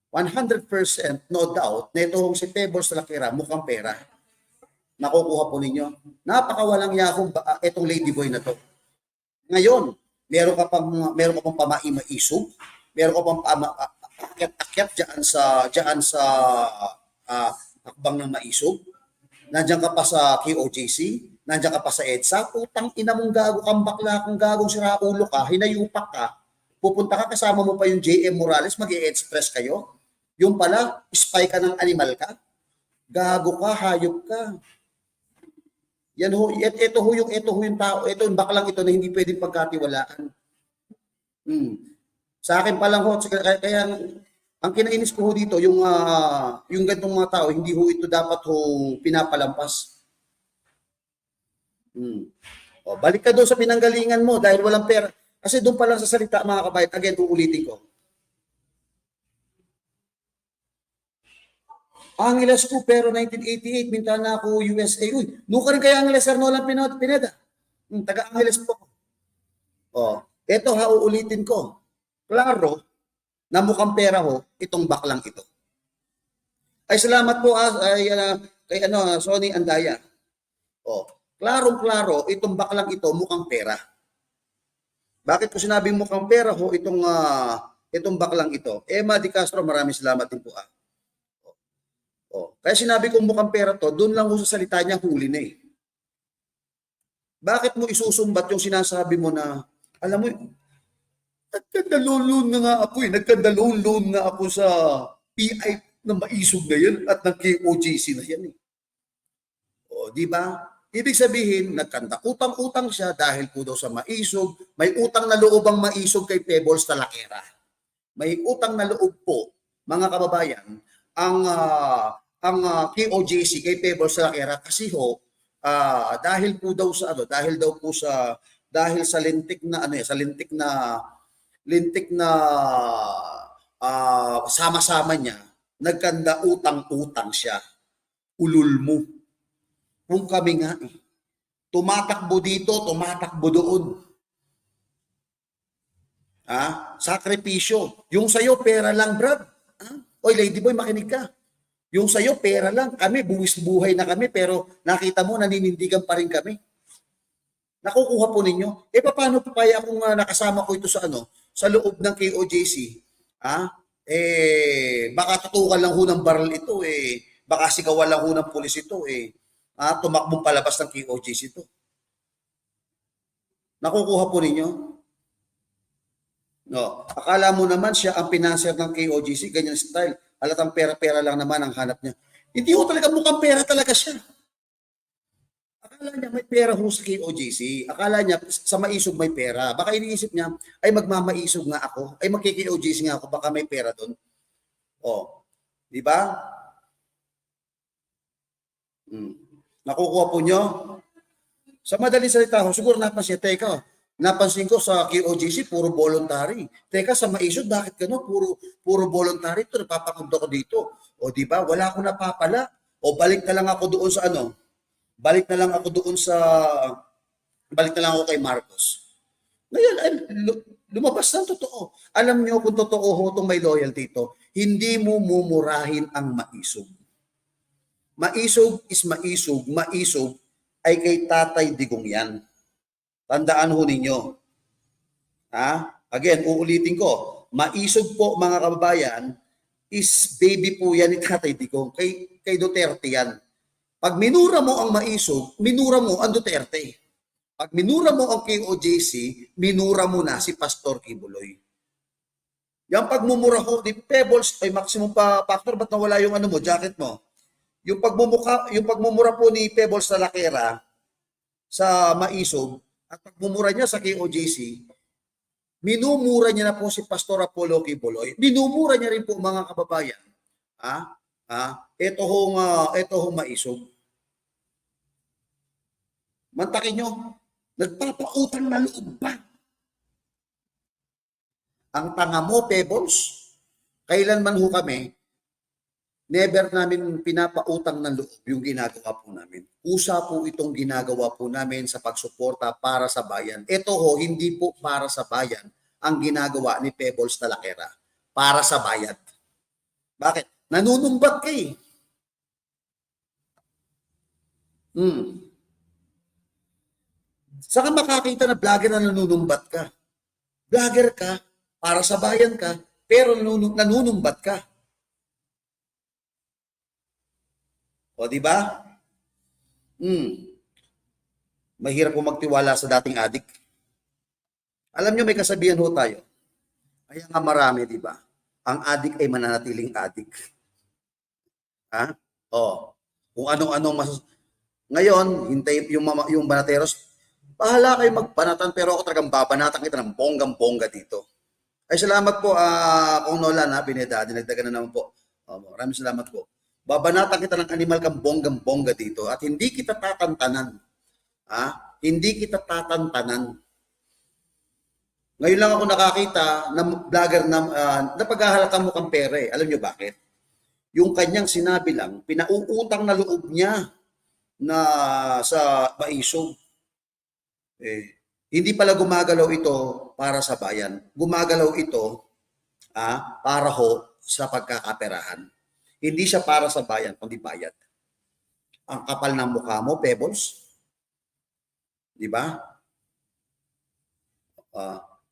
100% no doubt na itong si Pebbles Talakera mukhang pera. Nakukuha po ninyo. Napakawalang yakong itong ladyboy na to. Ngayon, meron ka pang pamaisog, meron ka pang akyat-akyat diyan sa akbang ng maisog. Nandiyan ka pa sa KOJC, nandiyan ka pa sa EDSA, putang ina mong gago kang bakla, kung gagong siraulo ka, hinayupak ka, pupunta ka kasama mo pa yung JM Morales, mag-i-express kayo. Yung pala, spy ka ng animal ka, gago ka, hayop ka. Yan ho, ito ho yung tao, ito yung baklang ito na hindi pwedeng pagkatiwalaan. Sa akin pa lang ho, kaya ang kinainis ko ho dito, yung ganitong mga tao, hindi ho ito dapat ho pinapalampas. Balik ka doon sa pinanggalingan mo dahil walang pera. Kasi doon pa lang sa salita mga kabayan, again, uulitin ko. Angeles ko pero 1988, Mintana ako USA. Uy, nung ka rin kaya Angeles, Sir Nolan Pineda. Taga Angeles po. Ito uulitin ko. Klaro, na mukhang pera ho, itong baklang ito. Ay salamat po kay Sonny Andaya. Klarong-klaro, itong baklang ito mukhang pera. Bakit ko sinabing mukhang pera ho itong baklang ito? Emma Di Castro, maraming salamat din po. Kaya sinabi kong mukhang pera to, doon lang ho sa salita niya huli na eh. Bakit mo isusumbat yung sinasabi mo na, alam mo, nagkandalon na nga ako eh. Nagkandalon nga ako sa PI na maisog na yan at ng KOJC na yan eh. Di ba? Ibig sabihin, nagkanta utang-utang siya dahil po daw sa maisog. May utang na loob ang maisog kay Pebbles Talakera. May utang na loob po, mga kababayan, ang KOJC kay Pebbles Talakera kasi ho, dahil po daw sa dahil sa lintik na sama-sama niya, nagkanda utang-utang siya. Ulul mo. Kung kami nga tumatakbo dito, tumatakbo doon. Sakripisyo. Yung sa'yo, pera lang, Brad. Oy, Ladyboy, makinig ka. Yung sa'yo, pera lang. Kami, buwis buhay na kami, pero nakita mo, naninindigan pa rin kami. Nakukuha po ninyo. Paano pa kaya kung nakasama ko ito sa loob ng KOJC? Baka tutukan lang ho ng barrel ito, baka sigawan lang ho ng pulis ito, tumakbong palabas ng KOJC ito. Nakukuha po ninyo? No. Akala mo naman siya ang pinanser ng KOJC, ganyan style. Halatang pera-pera lang naman ang hanap niya. Hindi ho talaga mukhang pera talaga siya. Akala niya may pera ho sa KOJC. Akala niya sa maisog may pera. Baka iniisip niya, ay magmamaisog nga ako. Ay magki-KOJC nga ako. Baka may pera doon. Di ba? Nakukuha po nyo? Sa madaling salita ho, siguro napansin ko sa KOJC, puro voluntary. Teka, sa maisog, bakit gano'n? Puro voluntary ito, napapakagdo ko dito. Di ba? Wala akong napapala. Balik na lang ako doon sa balik na lang ako kay Marcos. Ngayon, lumabas ng totoo. Alam nyo kung totoo ho itong may loyalty ito, hindi mo mumurahin ang maisog. Maisog is maisog. Maisog ay kay Tatay Digong yan. Tandaan ho ninyo. Again, uulitin ko. Maisog po, mga kababayan, is baby po yan ni Tatay Digong. Kay Duterte yan. Pag minura mo ang maisog, minura mo ang Duterte. Pag minura mo ang KOJC, minura mo na si Pastor Kibuloy. Yung pagmumura ko, di Pebbles, ay maximum pa factor, ba't nawala yung jacket mo? Yung pagmumura po ni Pebbles Talakera sa maisog at pagmumura niya sa KOJC, minumura niya na po si Pastor Apollo Kibuloy. Minumura niya rin po, mga kababayan. Ito hong maisog. Mantakin nyo, nagpapautang na loob ba? Ang tanga mo, Pebbles, kailanman ho kami, never namin pinapautang ng loob yung ginagawa po namin. Kusa po itong ginagawa po namin sa pagsuporta para sa bayan. Ito ho, hindi po para sa bayan ang ginagawa ni Pebbles Talakera. Para sa bayan. Bakit? Nanunumbat ka eh. Saka makakita na vlogger na nanunumbat ka. Vlogger ka, para sa bayan ka, pero nanunumbat ka. Di ba? Mahirap po magtiwala sa dating adik. Alam nyo, may kasabihan ho tayo. Kaya nga marami, di ba? Ang adik ay mananatiling adik. Kung anong Ngayon, hintay yung banateros, bahala kayo magbanatan, pero ako talagang babanatan kita ng bonggang-bongga dito. Ay, salamat po, Kung Nolan, dinagdagan na naman po. Maraming salamat po. Babanatan kita ng animal kang bonggang-bongga dito at hindi kita tatantanan. Hindi kita tatantanan. Ngayon lang ako nakakita ng vlogger na napaghahalatan mo kang pera eh. Alam nyo bakit? Yung kanyang sinabi lang, pinauutang na loob niya na sa maisog. Hindi pala gumagalaw ito para sa bayan. Gumagalaw ito para ho sa pagkakaperahan. Hindi siya para sa bayan, kundi bayad. Ang kapal ng mukha mo, Pebbles. Di ba?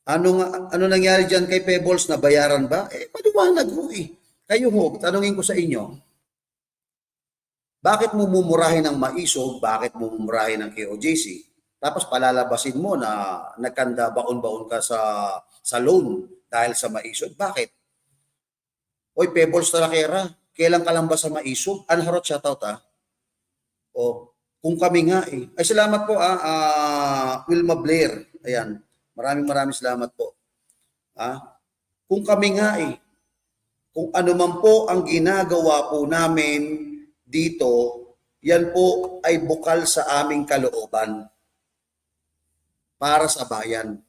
Ano nangyari diyan kay Pebbles, na bayaran ba? Maliwanag ho eh. Kayo ho, tanungin ko sa inyo, bakit mo mumurahin ng maisog? Bakit mo mumurahin ng KOJC? Tapos palalabasin mo na nagkanda baon-baon ka sa loan dahil sa maisog. Bakit? Oy, Pebbles Talakera, kailan ka lang ba sa maisog? Unharot shoutout O, kung kami nga eh. Ay, salamat po Wilma Blair. Ayan, maraming salamat po. Kung kami nga eh, kung ano man po ang ginagawa po namin dito, yan po ay bukal sa aming kalooban para sa bayan.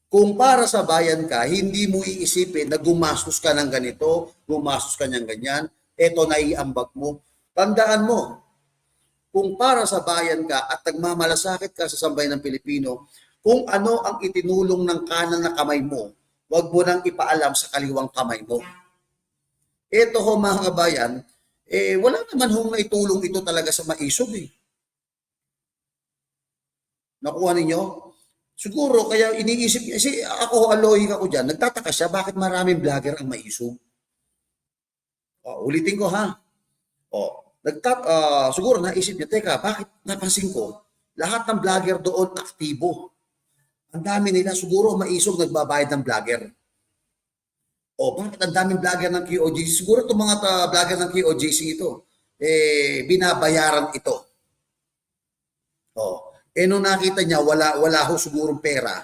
Kung para sa bayan ka, hindi mo iisipin na gumastos ka ng ganito, gumastos ka ng ganyan, eto na iambag mo. Tandaan mo, kung para sa bayan ka at nagmamalasakit ka sa sambayan ng Pilipino, kung ano ang itinulong ng kanan na kamay mo, wag mo nang ipaalam sa kaliwang kamay mo. Ito ho mga kabayan, wala naman hong naitulong ito talaga sa maisog eh. Nakuha ninyo? Siguro, kaya iniisip niya, kasi ako, aloy ako dyan, nagtataka siya, bakit maraming vlogger ang maisog? Ulitin ko ha. Siguro naisip niya, teka, bakit napansin ko, lahat ng vlogger doon aktibo. Ang dami nila, siguro maisog nagbabayad ng vlogger. Bakit ang daming vlogger ng QOJC? Siguro itong mga vlogger ng QOJC ito, binabayaran ito. Nung nakita niya, wala ho sigurong pera.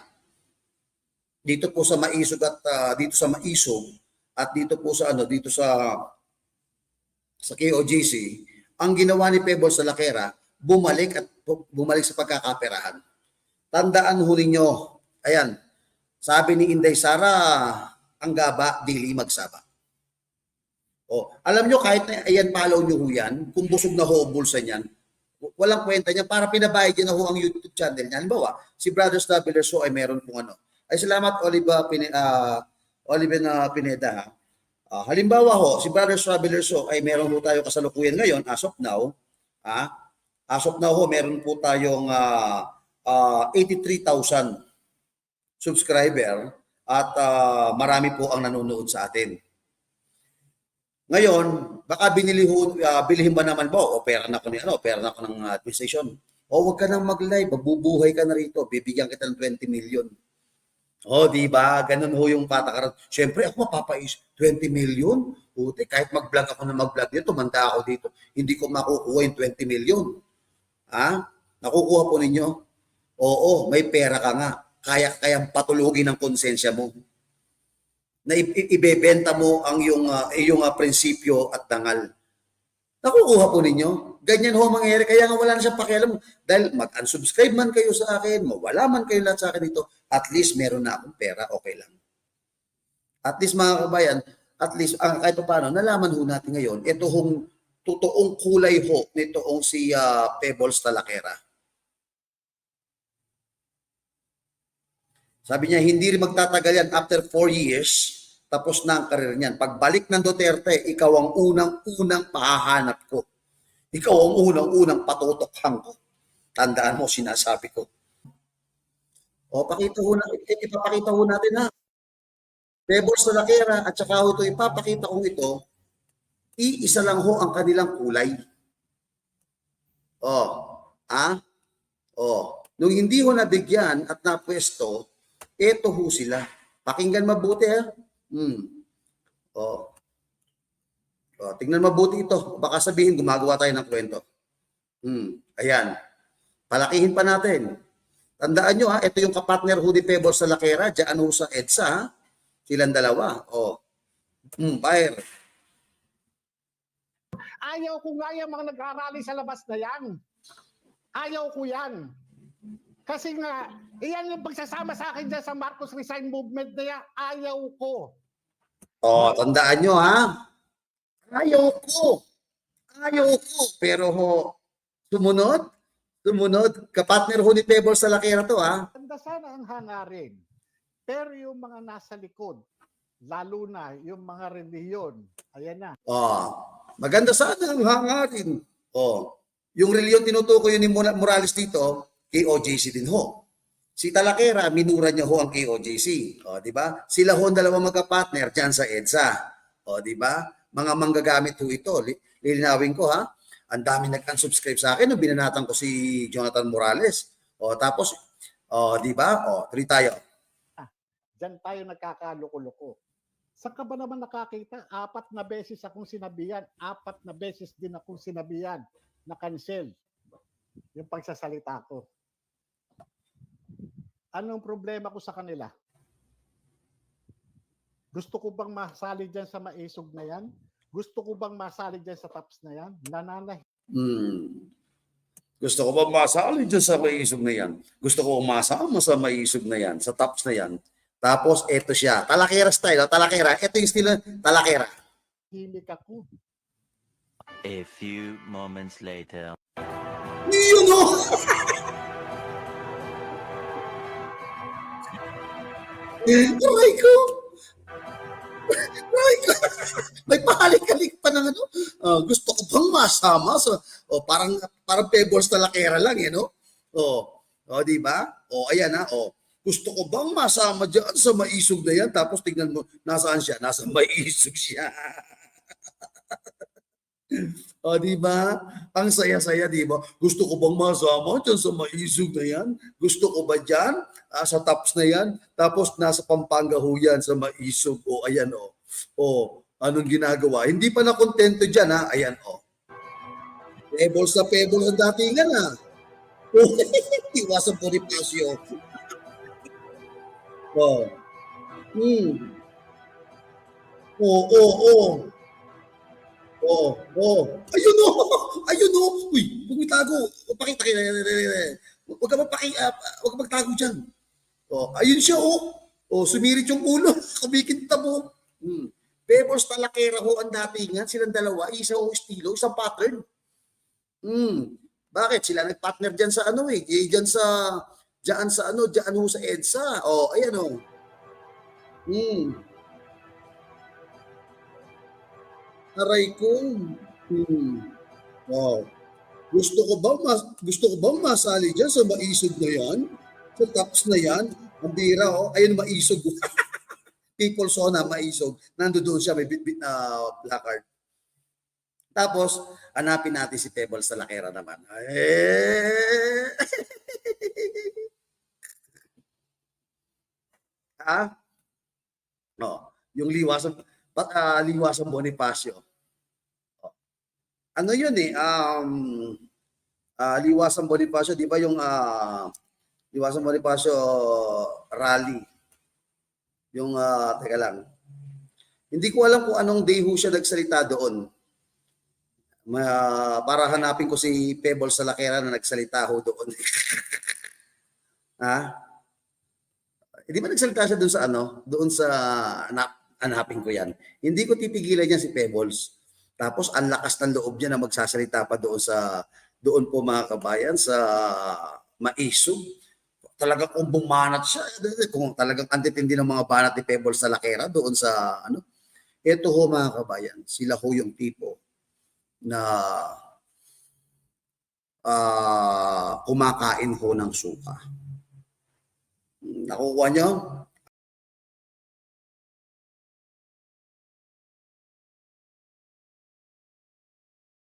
Dito po sa maisog at dito sa maisog at dito po sa dito sa QOJC, ang ginawa ni Pebbles Talakera, bumalik sa pagkakaperahan. Tandaan ho ninyo, ayan, sabi ni Inday Sara, ang gaba, dili magsaba. Alam nyo, kahit na ayan, follow nyo ho yan, kung busog na ho, bulsa niyan, walang kwenta niya, para pinabayad niya na ho ang YouTube channel niya. Halimbawa, si Brothers Traveler Show ay meron pong Ay salamat, Oliver Pineda. Halimbawa ho, si Brothers Traveler Show ay meron po tayo kasalukuyan ngayon, as of now ho, meron po tayong 83,000 subscriber at marami po ang nanonood sa atin. Ngayon, baka bilhin ba naman ba? Pera na ko ng administration. Wag ka nang mag-live, mabubuhay ka na rito, bibigyan kita ng 20 million. Di ba? Ganun ho yung patakaran. Siyempre, ako mapapais 20 million. Puti, kahit mag-vlog ako na mag-vlog dito, tumanda ako dito, hindi ko makukuha yung 20 million. Nakukuha po ninyo? Oo, may pera ka nga. Kayang patulugin ang konsensya mo. Na ibebenta mo ang iyong prinsipyo at dangal. Nakukuha po ninyo. Ganyan ho mangyayari. Kaya nga wala na siyang pakialam. Dahil mag-unsubscribe man kayo sa akin, mawala man kayo lahat sa akin dito, at least meron na akong pera, okay lang. At least mga kabayan, at least kahit paano, nalaman ho natin ngayon, ito hong totoong kulay ho nitoong si Pebbles Talakera. Sabi niya, hindi rin magtatagal yan after 4 years, tapos na ang karir niyan. Pagbalik ng Duterte, ikaw ang unang-unang pahahanap ko. Ikaw ang unang-unang patutokhan ko. Tandaan mo, sinasabi ko. Ipapakita ho natin ha. Pebbles Talakera at saka ho ito, ipapakita kong ito, iisa lang ho ang kanilang kulay. Nung hindi ho nabigyan at napwesto, eto ho sila. Pakinggan mabuti ha. Tingnan mabuti ito. Baka sabihin gumagawa tayo ng kwento. Ayan. Palakihin pa natin. Tandaan nyo ha, ito yung kapartner ho ni Pebbles Talakera, diyan ho sa EDSA ha. Silang dalawa. Fire. Ayaw ko nga yung mga nag-arali sa labas na yan. Ayaw ko yan. Kasi nga, iyan yung pagsasama sa akin dyan sa Marcos Resign Movement na yan. Ayaw ko. Tandaan nyo ha. Ayaw ko. Pero ho, sumunod. Kapatner ho ni Pebbles Talakera to ha. Ganda sana ang hangarin. Pero yung mga nasa likod, lalo na yung mga reliyon, ayan na. Maganda sana ang hangarin. Yung reliyon tinutukoy yun ni Morales dito, KOJC din ho. Si Talakera, minura niya ho ang KOJC. O, di ba? Sila ho ang dalawang magka-partner dyan sa EDSA. O, di ba? Mga manggagamit ho ito. Lilinawin ko ha. Ang dami nag-unsubscribe sa akin nung binanatan ko si Jonathan Morales. O, tapos, o, di ba? O, tuloy tayo. Diyan tayo nagkakaloko-loko. Saan ka ba naman nakakita? 4 na beses akong sinabihan. 4 na beses din akong sinabihan na cancel yung pagsasalita ko. Anong problema ko sa kanila? Gusto ko bang masali dyan sa maisog na yan? Gusto ko bang masali dyan sa tops na yan? Gusto ko ba masali dyan sa maisog na yan? Gusto ko masama sa maisog na yan, sa tops na yan. Tapos, eto siya. Talakera style. Talakera. Ito yung style ng Talakera. Himik ako. A few moments later. Yun o! Aray ko! Aray ko! May pahalik-halik pa ng ano. Gusto ko bang masama sa... parang pebbles Talakera lang, eh, no? Di ba? Ayan ha. Gusto ko bang masama dyan sa maisog na yan? Tapos tignan mo, nasaan siya? Nasa maisog siya. Di ba? Ang saya-saya, di ba? Gusto ko bang masama dyan sa maisog na yan? Gusto ko ba dyan? Sa tops na yan? Tapos nasa Pampanga ho yan sa maisog. Ayan anong ginagawa? Hindi pa nakontento dyan ha? Ayan Pebbles na pebbles ang datingan ha. Iwasan Bonifacio. Ayun o! Ayun o! Uy, huwag mo tago. Pakita kayo. Huwag ka magtago dyan. Ayun siya sumirit yung ulo. Kumikinta mo. Pebbles Talakera ho ang datingan. Silang dalawa. Isa estilo, isang pattern. Bakit? Sila nag-partner dyan sa Diyan ho sa EDSA. Ayan o. Aray ko. Gusto ko bang masali dyan sa maisog na yan? Sa tops na yan? Ang bira Ayun maisog. People saw na maisog. Nandoon siya, may bit-bit na placard. Tapos, hanapin natin si Pebbles Talakera naman. Yung liwasan Bonifacio. Ano yun liwasan Bonifacio, di ba yung liwasan Bonifacio rally? Yung, teka lang. Hindi ko alam kung anong day ho siya nagsalita doon. Para hanapin ko si Pebbles Talakera na nagsalita ho doon. Hindi ba nagsalita siya doon sa doon sa hanapin ko yan. Hindi ko tipigilan yan si Pebbles. Tapos ang lakas ng loob niya na magsasalita pa doon po mga kabayan sa maisog. Talagang kung bumanat siya, kung talagang antitindi ng mga banat ni Pebbles Talakera doon sa Ito ho mga kabayan, sila ho yung tipo na kumakain ho ng suka. Nakukuha nyo?